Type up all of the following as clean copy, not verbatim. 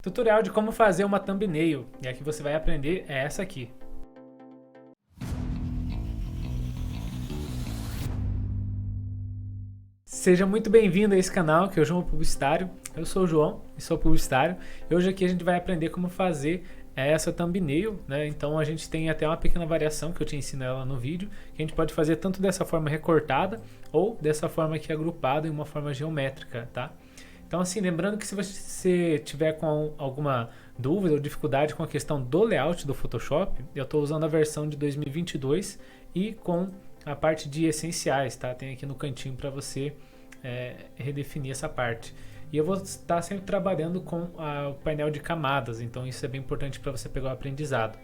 Tutorial de como fazer uma thumbnail, e a que você vai aprender é essa aqui. Seja muito bem-vindo a esse canal, que é o João Publicitário. Eu sou o João e sou publicitário. E hoje aqui a gente vai aprender como fazer essa thumbnail, né? Então a gente tem até uma pequena variação que eu te ensino ela no vídeo, que a gente pode fazer tanto dessa forma recortada ou dessa forma aqui agrupada em uma forma geométrica, tá? Então assim, lembrando que se você tiver com alguma dúvida ou dificuldade com a questão do layout do Photoshop, eu estou usando a versão de 2022 e com a parte de essenciais, tá? Tem aqui no cantinho para você redefinir essa parte. E eu vou estar sempre trabalhando com o painel de camadas, então isso é bem importante para você pegar o aprendizado.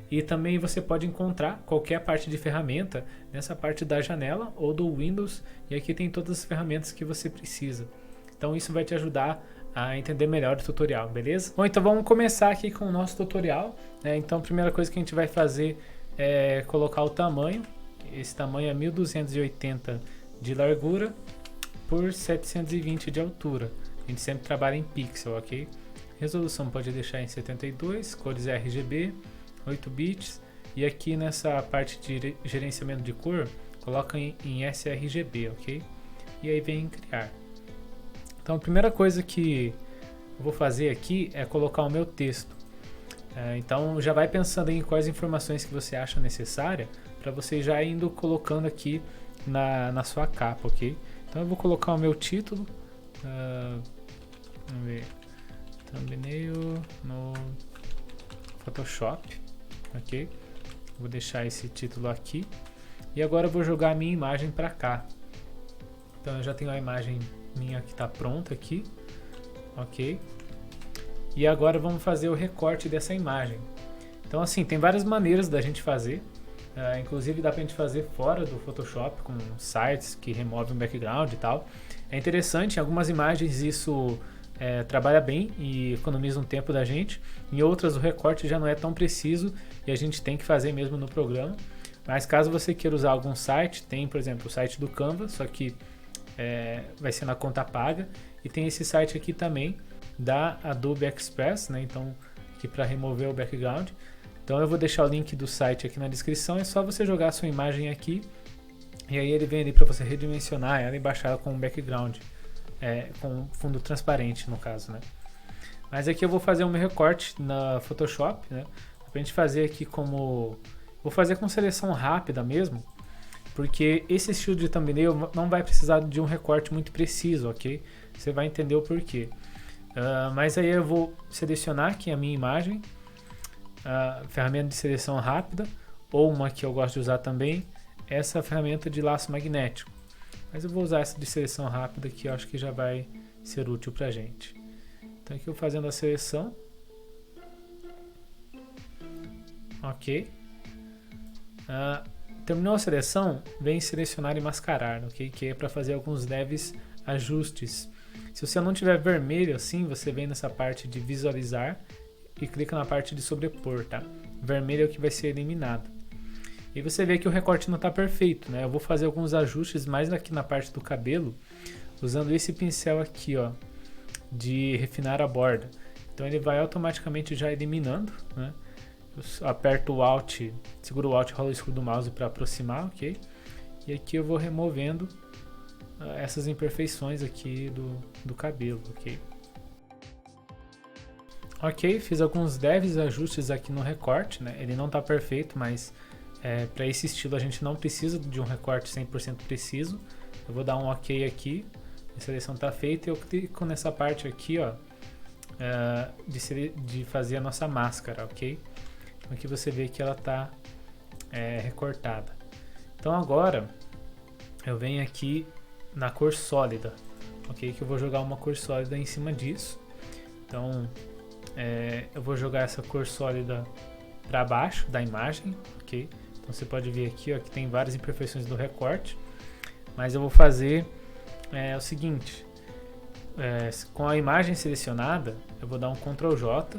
E também você pode encontrar qualquer parte de ferramenta nessa parte da janela ou do Windows, e aqui tem todas as ferramentas que você precisa. Então isso vai te ajudar a entender melhor o tutorial, beleza? Bom, então vamos começar aqui com o nosso tutorial, né? Então a primeira coisa que a gente vai fazer é colocar o tamanho. Esse tamanho é 1280 de largura por 720 de altura. A gente sempre trabalha em pixel, ok? Resolução pode deixar em 72, cores RGB, 8 bits. E aqui nessa parte de gerenciamento de cor, coloca em sRGB, ok? E aí vem em criar. Então a primeira coisa que eu vou fazer aqui é colocar o meu texto. Então já vai pensando em quais informações que você acha necessária para você já indo colocando aqui na sua capa, ok? Então eu vou colocar o meu título, vamos ver, thumbnail no Photoshop, ok? Vou deixar esse título aqui e agora eu vou jogar a minha imagem para cá. Então eu já tenho a imagem minha que está pronta aqui, ok? E agora vamos fazer o recorte dessa imagem. Então assim, tem várias maneiras da gente fazer, inclusive dá pra gente fazer fora do Photoshop com sites que removem o background e tal. É interessante, em algumas imagens isso trabalha bem e economiza um tempo da gente, em outras o recorte já não é tão preciso e a gente tem que fazer mesmo no programa. Mas caso você queira usar algum site, tem por exemplo o site do Canva, só que vai ser na conta paga, e tem esse site aqui também da Adobe Express, né? Então aqui para remover o background. Então eu vou deixar o link do site aqui na descrição, é só você jogar a sua imagem aqui e aí ele vem ali para você redimensionar ela e baixar ela com um background, com fundo transparente no caso, né? Mas aqui eu vou fazer um recorte na Photoshop, né? Pra gente fazer aqui vou fazer com seleção rápida mesmo, porque esse estilo de thumbnail não vai precisar de um recorte muito preciso, ok? Você vai entender o porquê. Mas aí eu vou selecionar aqui a minha imagem, a ferramenta de seleção rápida, ou uma que eu gosto de usar também, essa ferramenta de laço magnético. Mas eu vou usar essa de seleção rápida que eu acho que já vai ser útil pra gente. Então aqui eu fazendo a seleção. Ok. Terminou a seleção, vem selecionar e mascarar, ok? Que é para fazer alguns leves ajustes. Se você não tiver vermelho assim, você vem nessa parte de visualizar e clica na parte de sobrepor, tá? Vermelho é o que vai ser eliminado. E você vê que o recorte não está perfeito, né? Eu vou fazer alguns ajustes mais aqui na parte do cabelo, usando esse pincel aqui, ó, de refinar a borda. Então ele vai automaticamente já eliminando, né? Eu aperto o Alt, seguro o Alt e rolo o escudo do mouse para aproximar, ok? E aqui eu vou removendo essas imperfeições aqui do cabelo, ok? Ok, fiz alguns leves ajustes aqui no recorte, né? Ele não está perfeito, mas para esse estilo a gente não precisa de um recorte 100% preciso. Eu vou dar um ok aqui, a seleção está feita e eu clico nessa parte aqui, ó, de fazer a nossa máscara, ok? Aqui você vê que ela está recortada. Então agora eu venho aqui na cor sólida, ok? Que eu vou jogar uma cor sólida em cima disso. Então eu vou jogar essa cor sólida para baixo da imagem, ok? Então você pode ver aqui, ó, que tem várias imperfeições do recorte, mas eu vou fazer o seguinte, com a imagem selecionada eu vou dar um Ctrl J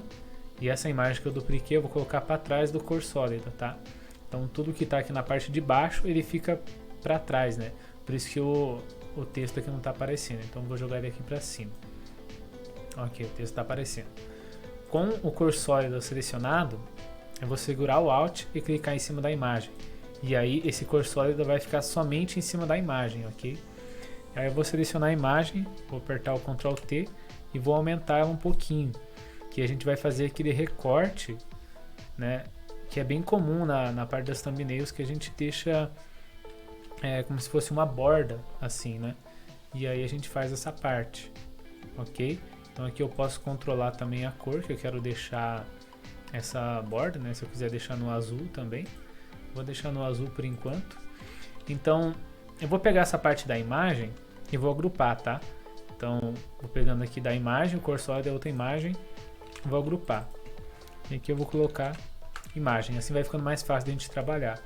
e essa imagem que eu dupliquei eu vou colocar para trás do cor sólida, tá? Então tudo que está aqui na parte de baixo ele fica para trás, né? Por isso que o texto aqui não está aparecendo, então eu vou jogar ele aqui para cima. Ok, o texto está aparecendo. com o cor sólido selecionado, eu vou segurar o Alt e clicar em cima da imagem. E aí esse cor sólido vai ficar somente em cima da imagem, ok? Aí eu vou selecionar a imagem, vou apertar o Ctrl T e vou aumentar ela um pouquinho. Que a gente vai fazer aquele recorte, né? Que é bem comum na parte das thumbnails, que a gente deixa como se fosse uma borda, assim, né? E aí a gente faz essa parte, ok? Então aqui eu posso controlar também a cor que eu quero deixar essa borda, né? Se eu quiser deixar no azul também, vou deixar no azul por enquanto. Então eu vou pegar essa parte da imagem e vou agrupar, tá? Então vou pegando aqui da imagem, o cor sólido é outra imagem, vou agrupar. E aqui eu vou colocar imagem, assim vai ficando mais fácil de a gente trabalhar.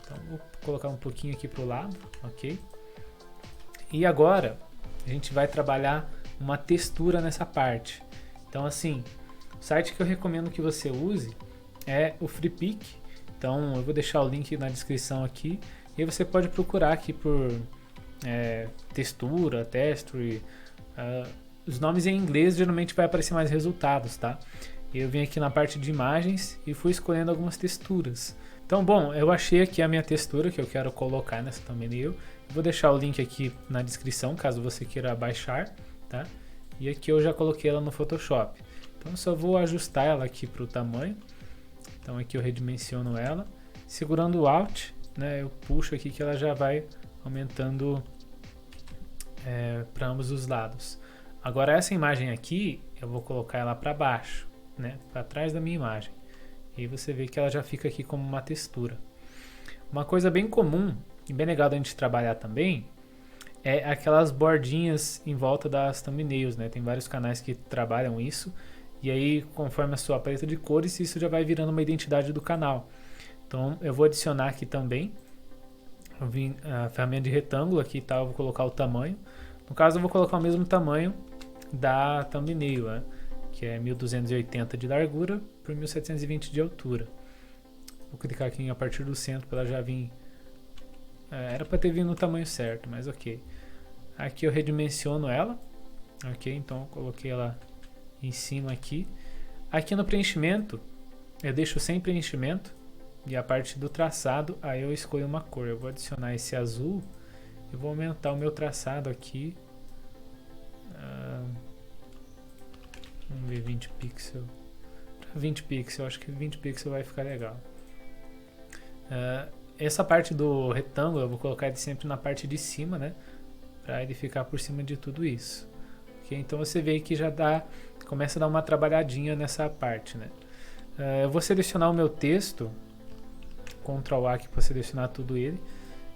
Então vou colocar um pouquinho aqui pro lado, ok? E agora a gente vai trabalhar uma textura nessa parte. Então assim, o site que eu recomendo que você use é o Freepik. Então eu vou deixar o link na descrição aqui. E aí você pode procurar aqui por textura, texture. Os nomes em inglês geralmente vai aparecer mais resultados, tá? Eu vim aqui na parte de imagens e fui escolhendo algumas texturas. Então, bom, eu achei aqui a minha textura que eu quero colocar nessa thumbnail. Eu vou deixar o link aqui na descrição, caso você queira baixar, tá? E aqui eu já coloquei ela no Photoshop. Então, eu só vou ajustar ela aqui para o tamanho. Então, aqui eu redimensiono ela. Segurando o Alt, né, eu puxo aqui que ela já vai aumentando para ambos os lados. Agora, essa imagem aqui, eu vou colocar ela para baixo, né, para trás da minha imagem. E você vê que ela já fica aqui como uma textura. Uma coisa bem comum e bem legal da gente trabalhar também é aquelas bordinhas em volta das thumbnails, né? Tem vários canais que trabalham isso. E aí, conforme a sua paleta de cores, isso já vai virando uma identidade do canal. Então, eu vou adicionar aqui também. Eu vim a ferramenta de retângulo aqui, tá? Eu vou colocar o tamanho. No caso, eu vou colocar o mesmo tamanho da thumbnail, né? Que é 1280 de largura por 1720 de altura. Vou clicar aqui a partir do centro para ela já vir. Era para ter vindo no tamanho certo, mas ok. Aqui eu redimensiono ela, ok? Então eu coloquei ela em cima aqui. Aqui no preenchimento eu deixo sem preenchimento e a parte do traçado aí eu escolho uma cor. Eu vou adicionar esse azul e vou aumentar o meu traçado aqui. Vamos ver 20 pixels. 20 pixels, acho que 20 pixels vai ficar legal. Essa parte do retângulo eu vou colocar ele sempre na parte de cima, né? Para ele ficar por cima de tudo isso. Okay? Então você vê que já começa a dar uma trabalhadinha nessa parte, né? Eu vou selecionar o meu texto, Ctrl A aqui para selecionar tudo ele,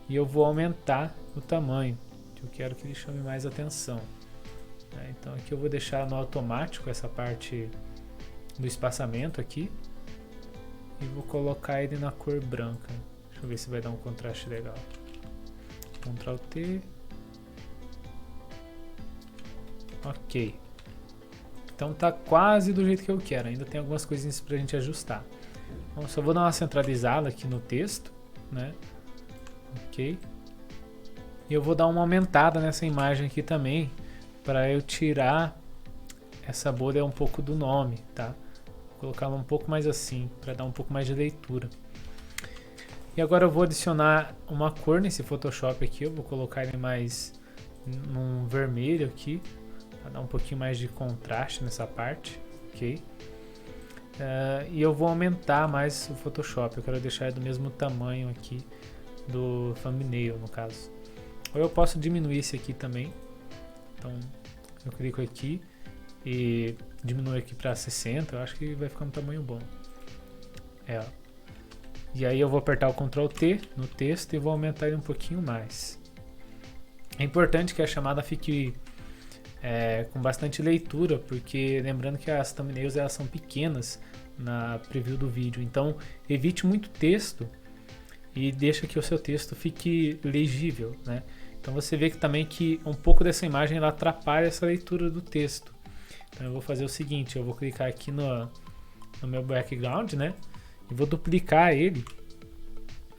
e eu vou aumentar o tamanho, que eu quero que ele chame mais atenção. Então aqui eu vou deixar no automático essa parte do espaçamento aqui e vou colocar ele na cor branca. Deixa eu ver se vai dar um contraste legal. Ctrl T. Ok. Então tá quase do jeito que eu quero. Ainda tem algumas coisinhas pra gente ajustar. Então só vou dar uma centralizada aqui no texto, né? Ok. E eu vou dar uma aumentada nessa imagem aqui também, para eu tirar essa bolha um pouco do nome, tá? Vou colocar ela um pouco mais assim, para dar um pouco mais de leitura. E agora eu vou adicionar uma cor nesse Photoshop aqui, eu vou colocar ele mais num vermelho aqui, para dar um pouquinho mais de contraste nessa parte, ok? E eu vou aumentar mais o Photoshop, eu quero deixar ele do mesmo tamanho aqui do thumbnail, no caso. Ou eu posso diminuir esse aqui também. Então eu clico aqui e diminuo aqui para 60, eu acho que vai ficar um tamanho bom. E aí eu vou apertar o Ctrl T no texto e vou aumentar ele um pouquinho mais. É importante que a chamada fique com bastante leitura, porque lembrando que as thumbnails elas são pequenas na preview do vídeo, então evite muito texto e deixa que o seu texto fique legível, né? Então você vê que também que um pouco dessa imagem ela atrapalha essa leitura do texto. Então eu vou fazer o seguinte, eu vou clicar aqui no meu background, né? E vou duplicar ele,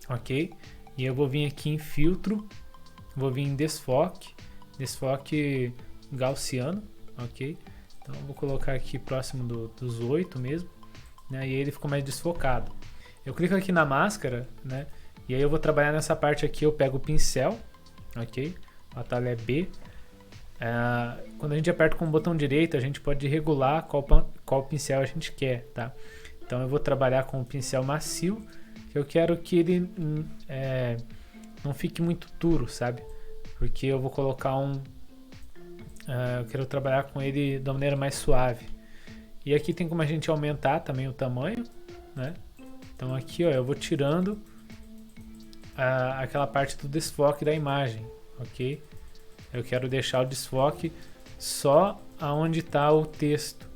ok? E eu vou vir aqui em filtro, vou vir em desfoque gaussiano, ok? Então eu vou colocar aqui próximo dos 8 mesmo, né? E aí ele ficou mais desfocado. Eu clico aqui na máscara, né? E aí eu vou trabalhar nessa parte aqui, eu pego o pincel, ok? O atalho é B. Quando a gente aperta com o botão direito, a gente pode regular qual pincel a gente quer, tá? Então eu vou trabalhar com o pincel macio, que eu quero que ele não fique muito duro, sabe? Porque eu vou colocar eu quero trabalhar com ele de uma maneira mais suave. E aqui tem como a gente aumentar também o tamanho, né? Então aqui, ó, eu vou tirando aquela parte do desfoque da imagem, ok? Eu quero deixar o desfoque só aonde está o texto.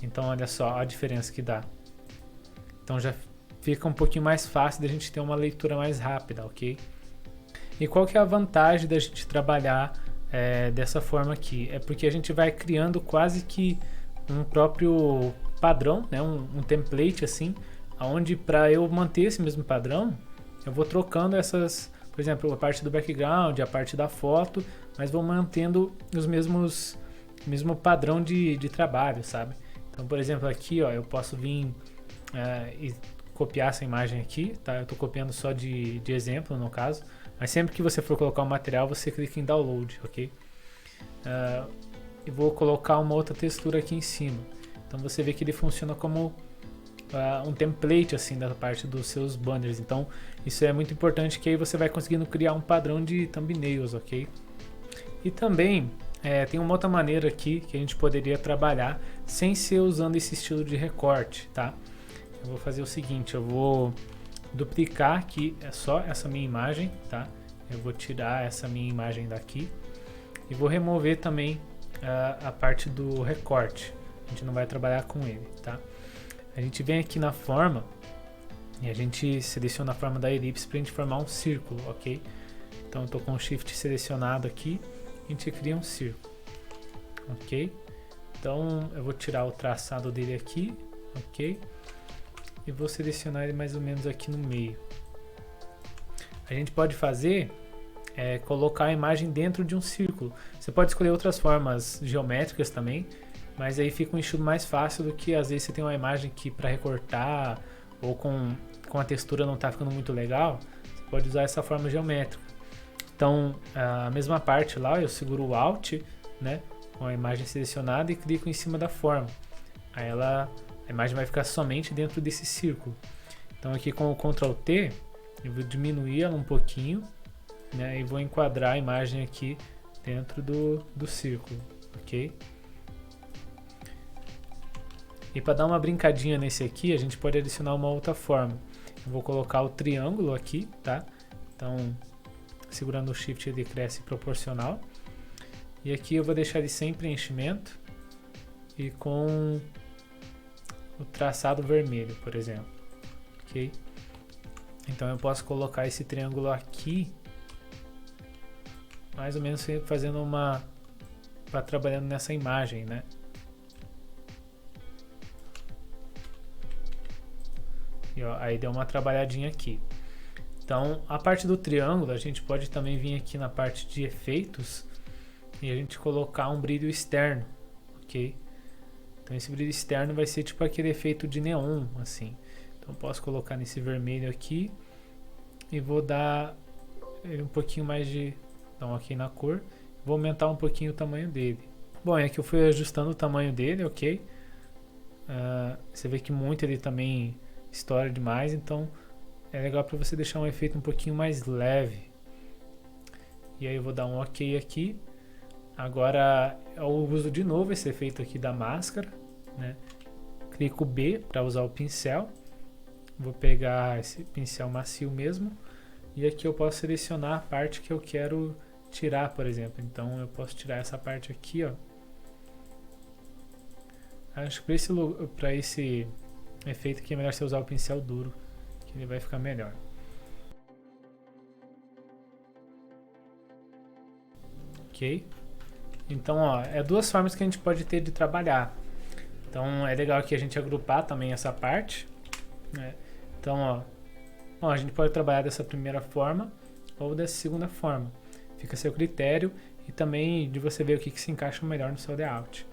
Então olha só a diferença que dá. Então já fica um pouquinho mais fácil da gente ter uma leitura mais rápida, ok? E qual que é a vantagem da gente trabalhar dessa forma aqui? É porque a gente vai criando quase que um próprio padrão, né? um template assim, onde para eu manter esse mesmo padrão, eu vou trocando essas, por exemplo, a parte do background, a parte da foto, mas vou mantendo o mesmo padrão de trabalho, sabe? Então, por exemplo, aqui, ó, eu posso vir e copiar essa imagem aqui, tá? Eu estou copiando só de exemplo, no caso, mas sempre que você for colocar um material, você clica em download, ok? E vou colocar uma outra textura aqui em cima. Então você vê que ele funciona como um template assim da parte dos seus banners. Então isso é muito importante, que aí você vai conseguindo criar um padrão de thumbnails, ok? E também tem uma outra maneira aqui que a gente poderia trabalhar sem ser usando esse estilo de recorte, tá? Eu vou fazer o seguinte, eu vou duplicar aqui só essa minha imagem, tá? Eu vou tirar essa minha imagem daqui e vou remover também a parte do recorte. A gente não vai trabalhar com ele, tá? A gente vem aqui na forma e a gente seleciona a forma da elipse para a gente formar um círculo, ok? Então eu estou com o Shift selecionado aqui, a gente cria um círculo, ok? Então eu vou tirar o traçado dele aqui, ok? E vou selecionar ele mais ou menos aqui no meio. A gente pode fazer colocar a imagem dentro de um círculo. Você pode escolher outras formas geométricas também, mas aí fica um estilo mais fácil do que às vezes você tem uma imagem que para recortar ou com a textura não está ficando muito legal, você pode usar essa forma geométrica. Então a mesma parte lá, eu seguro o Alt, né, com a imagem selecionada e clico em cima da forma. Aí a imagem vai ficar somente dentro desse círculo. Então aqui com o Ctrl T, eu vou diminuir ela um pouquinho, né, e vou enquadrar a imagem aqui dentro do círculo, ok? E para dar uma brincadinha nesse aqui, a gente pode adicionar uma outra forma. Eu vou colocar o triângulo aqui, tá? Então, segurando o Shift ele cresce proporcional. E aqui eu vou deixar ele sem preenchimento e com o traçado vermelho, por exemplo, ok? Então eu posso colocar esse triângulo aqui, mais ou menos fazendo trabalhando nessa imagem, né? E, ó, aí deu uma trabalhadinha aqui. Então a parte do triângulo a gente pode também vir aqui na parte de efeitos e a gente colocar um brilho externo, ok? Então esse brilho externo vai ser tipo aquele efeito de neon, assim. Então posso colocar nesse vermelho aqui e vou dar um pouquinho mais de... Então aqui na cor, vou aumentar um pouquinho o tamanho dele. Bom, é que eu fui ajustando o tamanho dele, ok? Você vê que muito ele também estoura demais, então é legal para você deixar um efeito um pouquinho mais leve. E aí eu vou dar um ok aqui. Agora eu uso de novo esse efeito aqui da máscara, né? Clico B para usar o pincel. Vou pegar esse pincel macio mesmo. E aqui eu posso selecionar a parte que eu quero tirar, por exemplo. Então eu posso tirar essa parte aqui, ó. Acho que para esse efeito aqui é melhor você usar o pincel duro, que ele vai ficar melhor. Ok? Então, ó, duas formas que a gente pode ter de trabalhar. Então é legal aqui a gente agrupar também essa parte, né? Então, ó, a gente pode trabalhar dessa primeira forma ou dessa segunda forma. Fica a seu critério e também de você ver o que se encaixa melhor no seu layout.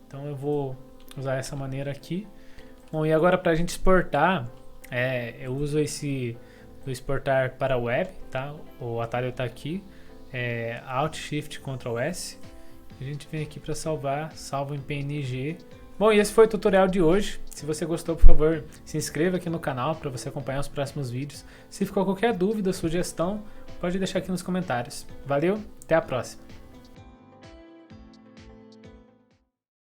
Então eu vou usar essa maneira aqui. Bom, e agora para a gente exportar, eu uso esse do exportar para web, tá? O atalho está aqui, Alt Shift Ctrl S. A gente vem aqui para salvar, salvo em PNG. Bom, e esse foi o tutorial de hoje. Se você gostou, por favor, se inscreva aqui no canal para você acompanhar os próximos vídeos. Se ficou qualquer dúvida, sugestão, pode deixar aqui nos comentários. Valeu, até a próxima!